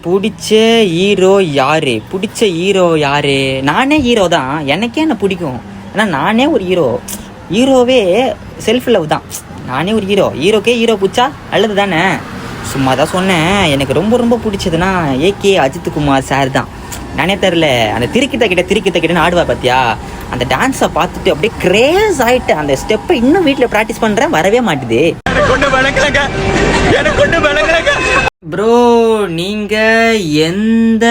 பிடிச்ச ஹீரோ யாரு? பிடிச்ச ஹீரோ யாரு? நானே ஹீரோ தான், எனக்கே என்ன பிடிக்கும். ஆனால் நானே ஒரு ஹீரோவே செல்ஃப் லவ் தான். நானே ஒரு ஹீரோக்கே ஹீரோ பிடிச்சா நல்லது தானே. சும்மா தான் சொன்னேன். எனக்கு ரொம்ப ரொம்ப பிடிச்சதுன்னா ஏகே அஜித் குமார் சார் தான். நானே தெரில, அந்த திருக்கிட்ட ஆடுவா பார்த்தியா, அந்த டான்ஸை பார்த்துட்டு அப்படியே கிரேஸ் ஆகிட்டு அந்த ஸ்டெப்பை இன்னும் வீட்டில் ப்ராக்டிஸ் பண்ணுறேன், வரவே மாட்டுது. ப்ரோ நீங்கள் எந்த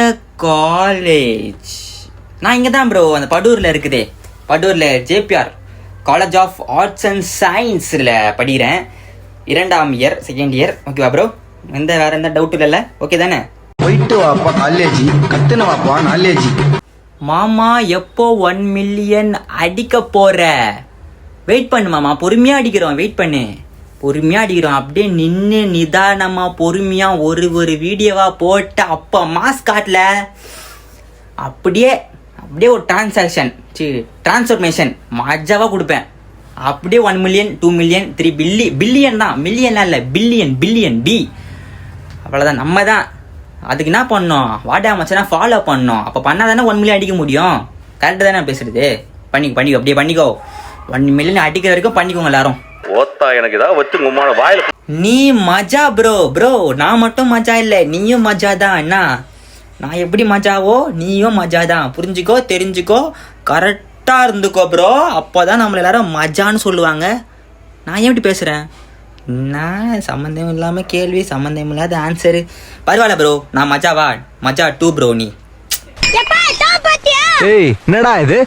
காலேஜ்? நான் இங்கே தான் ப்ரோ, அந்த படூரில் இருக்குதே, படூரில் JPR college of arts and சயின்ஸில் படிக்கிறேன். 2nd year 2nd year. ஓகேவா ப்ரோ? வேறு எந்த டவுட் இல்லைல்ல? ஓகே தானே? போயிட்டு வாப்பா காலேஜ், கத்துன வாப்பா நாலேஜ். மாமா எப்போ 1 மில்லியன் அடிக்க போற? வெயிட் பண்ணு மாமா, பொறுமையாக அடிக்கிறோம், வெயிட் பண்ணு, பொறுமையாக அடிக்கிறோம். அப்படியே நின்று நிதானமாக பொறுமையாக ஒரு வீடியோவாக போட்டு அப்போ மாஸ் காட்டல அப்படியே ஒரு டிரான்ஸ்ஃபர்மேஷன் மஜாவாக கொடுப்பேன். அப்படியே 1 மில்லியன் 2 மில்லியன் 3 பில்லியன் தான், மில்லியன்லாம் இல்லை, பில்லியன் பி. அவ்வளோதான். நம்ம தான் அதுக்கு என்ன பண்ணோம், வாடா மச்சனா ஃபாலோ பண்ணோம். அப்போ பண்ணால் தானே 1 மில்லியன் அடிக்க முடியும். கரெக்டாக தானே பேசுறது? பண்ணிக்கோ அப்படியே பண்ணிக்கோ. 1 மில்லியன் அடிக்கிற வரைக்கும் பண்ணிக்கோங்க எல்லாரும். எனக்கு ஏதாவது வச்சு உமான வாயில. நீ மஜா ப்ரோ, நான் மட்டும் மஜா இல்லை, நீயும் மஜா தான். என்ன, நான் எப்படி மஜாவோ நீயும் மஜா தான். புரிஞ்சுக்கோ, தெரிஞ்சுக்கோ, கரெக்டாக இருந்துக்கோ ப்ரோ. அப்போ தான் நம்மள எல்லாரும் மஜான்னு சொல்லுவாங்க. நான் ஏன் இப்படி பேசுகிறேன்? நான் சம்மந்தம் இல்லாமல் கேள்வி, சம்மந்தம் இல்லாத ஆன்சரு. பரவாயில்ல ப்ரோ, நான் மஜா 2 ப்ரோ. நீ என்னடா இது?